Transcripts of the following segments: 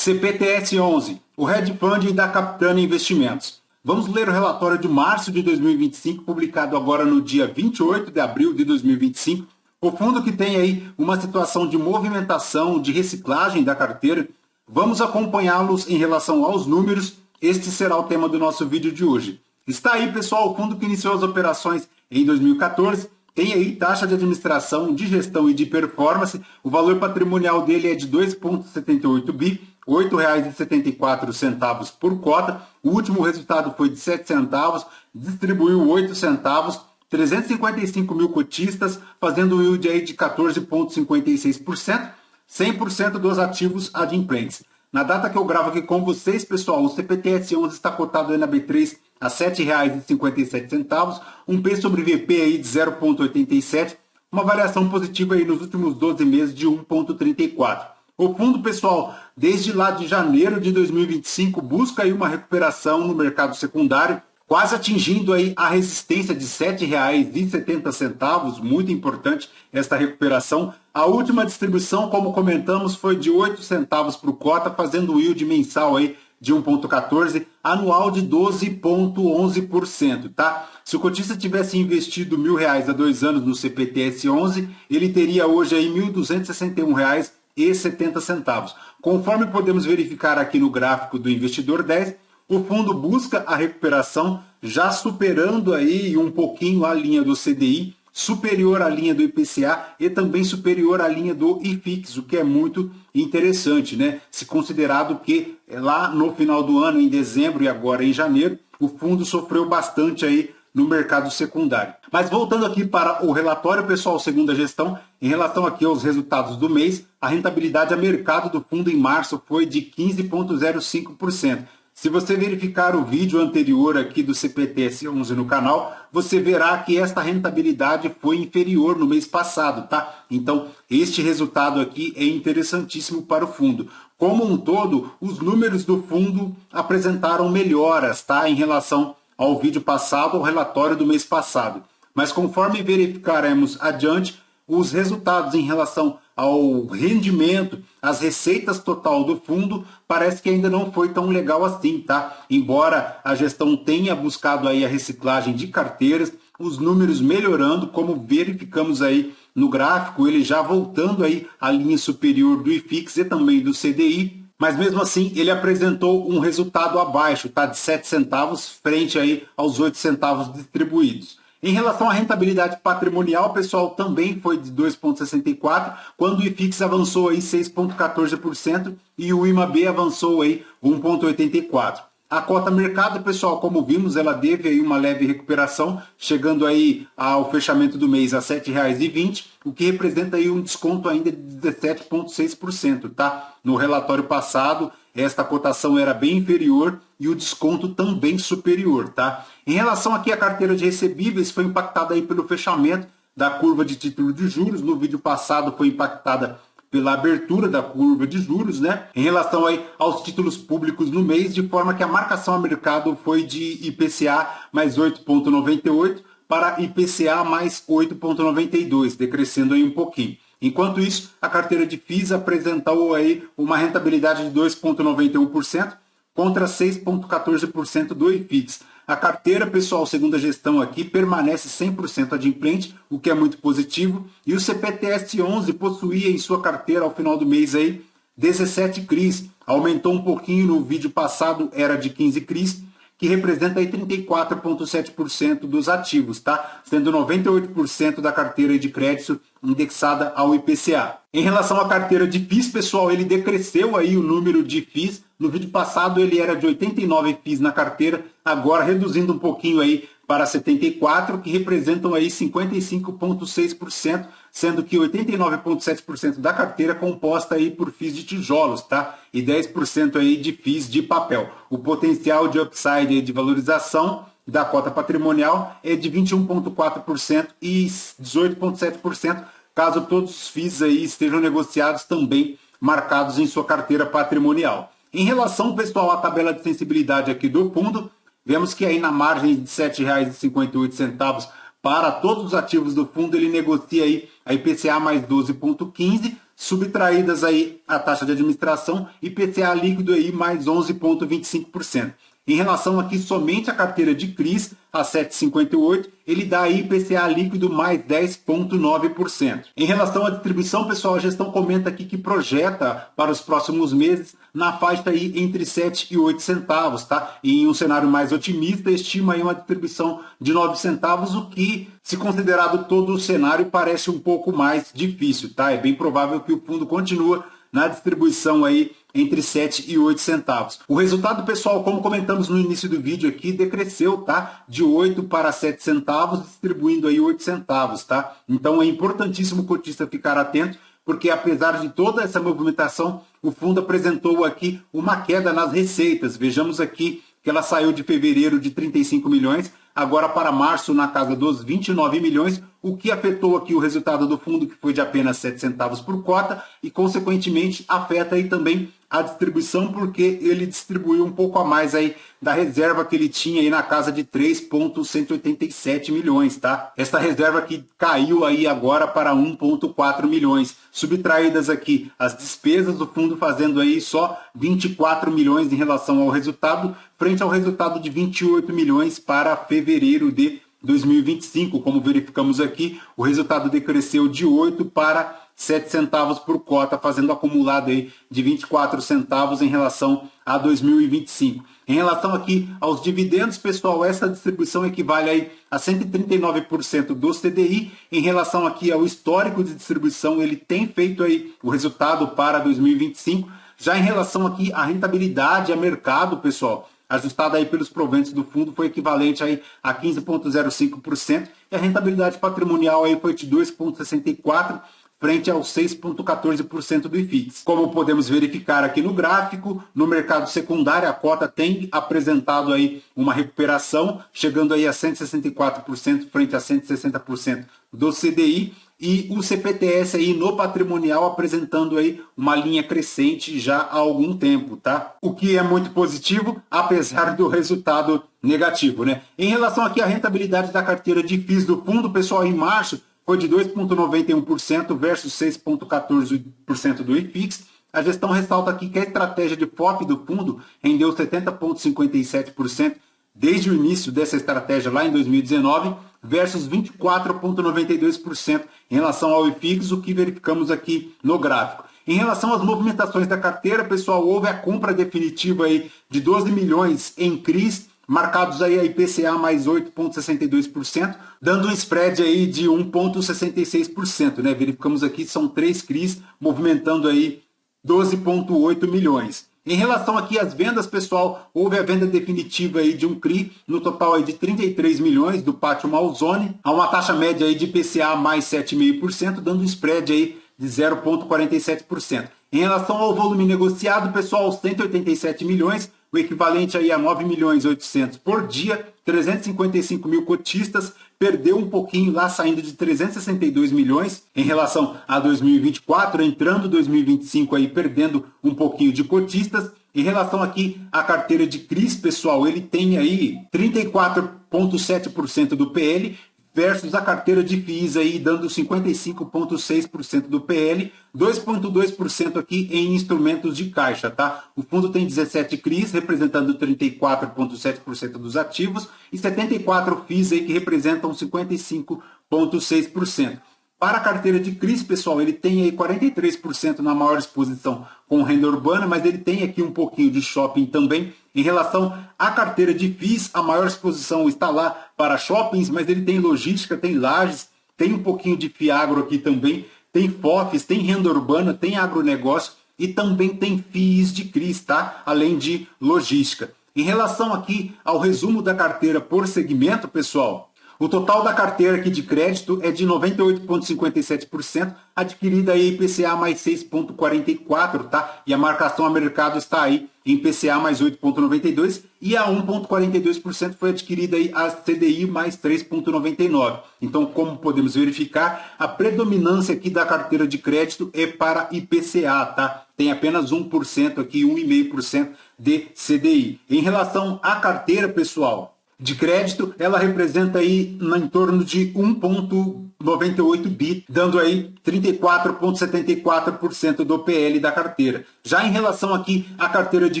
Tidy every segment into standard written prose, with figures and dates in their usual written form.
CPTS11, o hedge fund da Capitana Investimentos. Vamos ler o relatório de março de 2025, publicado agora no dia 28 de abril de 2025. O fundo que tem aí uma situação de movimentação, de reciclagem da carteira. Vamos acompanhá-los em relação aos números. Este será o tema do nosso vídeo de hoje. Está aí, pessoal, o fundo que iniciou as operações em 2014. Tem aí taxa de administração, de gestão e de performance. O valor patrimonial dele é de 2,78 bi, R$ 8,74 por cota. O último resultado foi de 7 centavos, distribuiu 8 centavos, 355 mil cotistas, fazendo um yield aí de 14,56%, 100% dos ativos adimplentes. Na data que eu gravo aqui com vocês, pessoal, o CPTS11 está cotado aí na B3 a R$ 7,57, um P sobre VP aí de 0,87, uma variação positiva aí nos últimos 12 meses de 1,34. O fundo, pessoal, desde lá de janeiro de 2025, busca aí uma recuperação no mercado secundário, quase atingindo aí a resistência de R$ 7,70, muito importante esta recuperação. A última distribuição, como comentamos, foi de 8 centavos por cota, fazendo um yield mensal aí de 1,14, anual de 12,11%, tá? Se o cotista tivesse investido R$ 1.000 há 2 anos no CPTS11, ele teria hoje aí R$ 1.261,70. Conforme podemos verificar aqui no gráfico do Investidor 10, o fundo busca a recuperação, já superando aí um pouquinho a linha do CDI, superior à linha do IPCA e também superior à linha do IFIX, o que é muito interessante, né? Se considerado que lá no final do ano, em dezembro e agora em janeiro, o fundo sofreu bastante aí no mercado secundário. Mas voltando aqui para o relatório, pessoal, segundo a gestão, em relação aqui aos resultados do mês, a rentabilidade a mercado do fundo em março foi de 15,05%. Se você verificar o vídeo anterior aqui do CPTS11 no canal, você verá que esta rentabilidade foi inferior no mês passado, tá? Então, este resultado aqui é interessantíssimo para o fundo. Como um todo, os números do fundo apresentaram melhoras, tá? Em relação ao vídeo passado, ao relatório do mês passado. Mas conforme verificaremos adiante, os resultados em relação ao rendimento, as receitas total do fundo, parece que ainda não foi tão legal assim, tá? Embora a gestão tenha buscado aí a reciclagem de carteiras, os números melhorando, como verificamos aí no gráfico, ele já voltando aí à linha superior do IFIX e também do CDI, mas mesmo assim ele apresentou um resultado abaixo, tá? De 7 centavos frente aí aos 8 centavos distribuídos. Em relação à rentabilidade patrimonial, pessoal, também foi de 2,64%, quando o IFIX avançou aí 6,14% e o IMAB avançou aí 1,84%. A cota mercado, pessoal, como vimos, ela teve aí uma leve recuperação, chegando aí ao fechamento do mês a R$ 7,20, o que representa aí um desconto ainda de 17,6%, tá? No relatório passado, esta cotação era bem inferior e o desconto também superior, tá? Em relação aqui à carteira de recebíveis, foi impactada aí pelo fechamento da curva de título de juros. No vídeo passado foi impactada pela abertura da curva de juros, né? Em relação aí aos títulos públicos no mês, de forma que a marcação a mercado foi de IPCA mais 8,98 para IPCA mais 8,92, decrescendo aí um pouquinho. Enquanto isso, a carteira de FIIs apresentou aí uma rentabilidade de 2,91% contra 6,14% do IFIX. A carteira, pessoal, segundo a gestão aqui, permanece 100% adimplente, o que é muito positivo. E o CPTS11 possuía em sua carteira, ao final do mês, aí, 17 CRIs. Aumentou um pouquinho no vídeo passado, era de 15 CRIs, que representa aí 34,7% dos ativos, tá? Sendo 98% da carteira de crédito indexada ao IPCA. Em relação à carteira de FIIs, pessoal, ele decresceu aí o número de FIIs. No vídeo passado ele era de 89 FIIs na carteira, agora reduzindo um pouquinho aí para 74, que representam aí 55,6%, sendo que 89,7% da carteira é composta aí por FIIs de tijolos, tá? E 10% aí de FIIs de papel. O potencial de upside aí de valorização da cota patrimonial é de 21,4% e 18,7%, caso todos os FIIs aí estejam negociados também marcados em sua carteira patrimonial. Em relação, pessoal, à tabela de sensibilidade aqui do fundo, vemos que aí na margem de R$ 7,58 para todos os ativos do fundo, ele negocia aí a IPCA mais 12,15, subtraídas aí a taxa de administração, IPCA líquido aí mais 11,25%. Em relação aqui somente à carteira de CRIs, a 7,58, ele dá aí IPCA líquido mais 10,9%. Em relação à distribuição, pessoal, a gestão comenta aqui que projeta para os próximos meses na faixa aí entre 7 e 8 centavos, tá? E em um cenário mais otimista, estima aí uma distribuição de 9 centavos, o que, se considerado todo o cenário, parece um pouco mais difícil, tá? É bem provável que o fundo continue na distribuição aí entre 7 e 8 centavos. O resultado, pessoal, como comentamos no início do vídeo aqui, decresceu, tá? De 8 para 7 centavos, distribuindo aí 8 centavos, tá? Então é importantíssimo o cotista ficar atento, porque apesar de toda essa movimentação, o fundo apresentou aqui uma queda nas receitas. Vejamos aqui que ela saiu de fevereiro de 35 milhões, agora para março na casa dos 29 milhões, o que afetou aqui o resultado do fundo, que foi de apenas 7 centavos por cota, e consequentemente afeta aí também a distribuição, porque ele distribuiu um pouco a mais aí da reserva que ele tinha aí na casa de 3,187 milhões, tá? Esta reserva que caiu aí agora para 1,4 milhões. Subtraídas aqui as despesas do fundo, fazendo aí só 24 milhões em relação ao resultado, frente ao resultado de 28 milhões para fevereiro de 2025. Como verificamos aqui, o resultado decresceu de 8 para 7 centavos por cota, fazendo acumulado aí de 24 centavos em relação a 2025. Em relação aqui aos dividendos, pessoal, essa distribuição equivale aí a 139% do CDI. Em relação aqui ao histórico de distribuição, ele tem feito aí o resultado para 2025. Já em relação aqui à rentabilidade a mercado, pessoal, ajustada aí pelos proventos do fundo, foi equivalente aí a 15,05%, e a rentabilidade patrimonial aí foi de 2,64%, frente aos 6,14% do IFIX. Como podemos verificar aqui no gráfico, no mercado secundário a cota tem apresentado aí uma recuperação, chegando aí a 164% frente a 160% do CDI, e o CPTS aí no patrimonial apresentando aí uma linha crescente já há algum tempo, tá? O que é muito positivo, apesar do resultado negativo, né? Em relação aqui à rentabilidade da carteira de FIIs do fundo, pessoal, em março foi de 2,91% versus 6,14% do IFIX. A gestão ressalta aqui que a estratégia de FOF do fundo rendeu 70,57% desde o início dessa estratégia lá em 2019, versus 24,92% em relação ao IFIX, o que verificamos aqui no gráfico. Em relação às movimentações da carteira, pessoal, houve a compra definitiva aí de 12 milhões em CRIs, marcados aí a IPCA mais 8,62%, dando um spread aí de 1,66%, né? Verificamos aqui, são 3 CRIs movimentando aí 12,8 milhões. Em relação aqui às vendas, pessoal, houve a venda definitiva aí de um CRI, no total aí de 33 milhões do Pátio Malzone, a uma taxa média aí de IPCA mais 7,5%, dando um spread aí de 0,47%. Em relação ao volume negociado, pessoal, 187 milhões, o equivalente aí a 9 milhões 800 por dia, 355 mil cotistas, perdeu um pouquinho lá, saindo de 362 milhões em relação a 2024, entrando 2025 aí perdendo um pouquinho de cotistas. Em relação aqui à carteira de CRIs, pessoal, ele tem aí 34,7% do PL, versus a carteira de FIIs aí dando 55,6% do PL, 2,2% aqui em instrumentos de caixa, tá? O fundo tem 17 CRIs, representando 34,7% dos ativos, e 74 FIIs aí que representam 55,6%. Para a carteira de CRIs, pessoal, ele tem aí 43% na maior exposição com renda urbana, mas ele tem aqui um pouquinho de shopping também. Em relação à carteira de FIIs, a maior exposição está lá para shoppings, mas ele tem logística, tem lajes, tem um pouquinho de Fiagro aqui também, tem FOFs, tem renda urbana, tem agronegócio e também tem FIIs de CRIs, tá? Além de logística. Em relação aqui ao resumo da carteira por segmento, pessoal, o total da carteira aqui de crédito é de 98,57%, adquirida aí IPCA mais 6,44%, tá? E a marcação a mercado está aí em IPCA mais 8,92%, e a 1,42% foi adquirida aí a CDI mais 3,99%. Então, como podemos verificar, a predominância aqui da carteira de crédito é para IPCA, tá? Tem apenas 1% aqui, 1,5% de CDI. Em relação à carteira, pessoal, de crédito, ela representa aí em torno de 1,98 bi, dando aí 34,74% do PL da carteira. Já em relação aqui à carteira de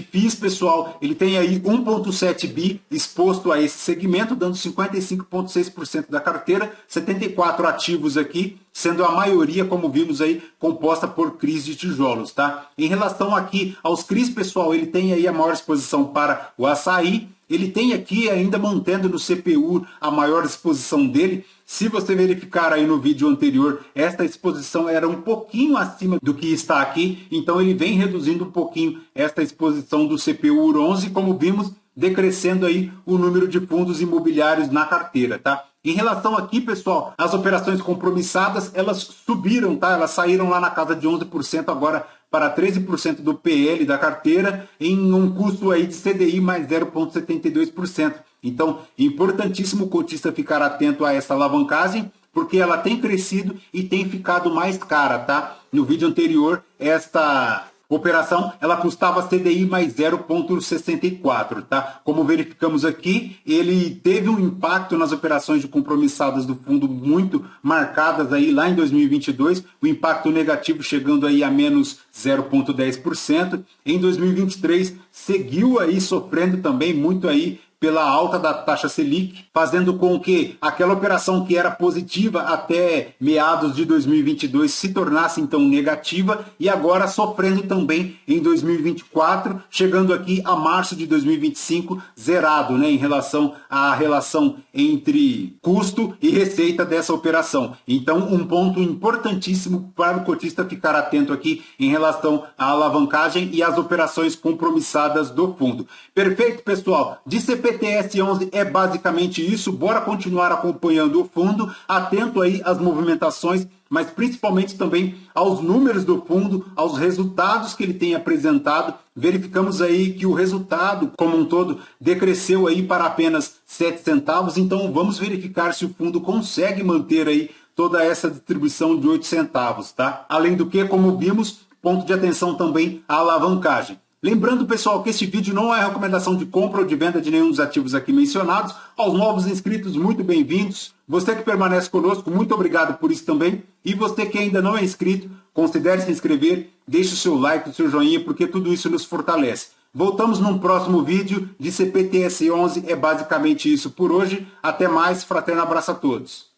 FIIs, pessoal, ele tem aí 1,7 bi exposto a esse segmento, dando 55,6% da carteira, 74 ativos aqui, sendo a maioria, como vimos aí, composta por CRIs de tijolos, tá? Em relação aqui aos CRIs, pessoal, ele tem aí a maior exposição para o açaí, ele tem aqui ainda mantendo no CPU a maior exposição dele. Se você verificar aí no vídeo anterior, esta exposição era um pouquinho acima do que está aqui, então ele vem reduzindo um pouquinho esta exposição do CPU 11, como vimos, decrescendo aí o número de fundos imobiliários na carteira, tá? Em relação aqui, pessoal, as operações compromissadas, elas subiram, tá? Elas saíram lá na casa de 11% agora para 13% do PL da carteira, em um custo aí de CDI mais 0,72%. Então, importantíssimo o cotista ficar atento a essa alavancagem, porque ela tem crescido e tem ficado mais cara, tá? No vídeo anterior, esta operação, ela custava CDI mais 0,64, tá? Como verificamos aqui, ele teve um impacto nas operações de compromissadas do fundo muito marcadas aí lá em 2022, o impacto negativo chegando aí a menos 0,10%. Em 2023, seguiu aí sofrendo também muito aí pela alta da taxa Selic, fazendo com que aquela operação que era positiva até meados de 2022 se tornasse então negativa e agora sofrendo também em 2024, chegando aqui a março de 2025 zerado, né, em relação à relação entre custo e receita dessa operação. Então, um ponto importantíssimo para o cotista ficar atento aqui em relação à alavancagem e às operações compromissadas do fundo. Perfeito, pessoal? De CPTS 11 é basicamente isso. Bora continuar acompanhando o fundo, atento aí às movimentações, mas principalmente também aos números do fundo, aos resultados que ele tem apresentado. Verificamos aí que o resultado como um todo decresceu aí para apenas 7 centavos, então vamos verificar se o fundo consegue manter aí toda essa distribuição de 8 centavos, tá? Além do que, como vimos, ponto de atenção também a alavancagem. Lembrando, pessoal, que este vídeo não é recomendação de compra ou de venda de nenhum dos ativos aqui mencionados. Aos novos inscritos, muito bem-vindos. Você que permanece conosco, muito obrigado por isso também. E você que ainda não é inscrito, considere se inscrever, deixe o seu like, o seu joinha, porque tudo isso nos fortalece. Voltamos num próximo vídeo de CPTS 11, é basicamente isso por hoje. Até mais, fraterno abraço a todos.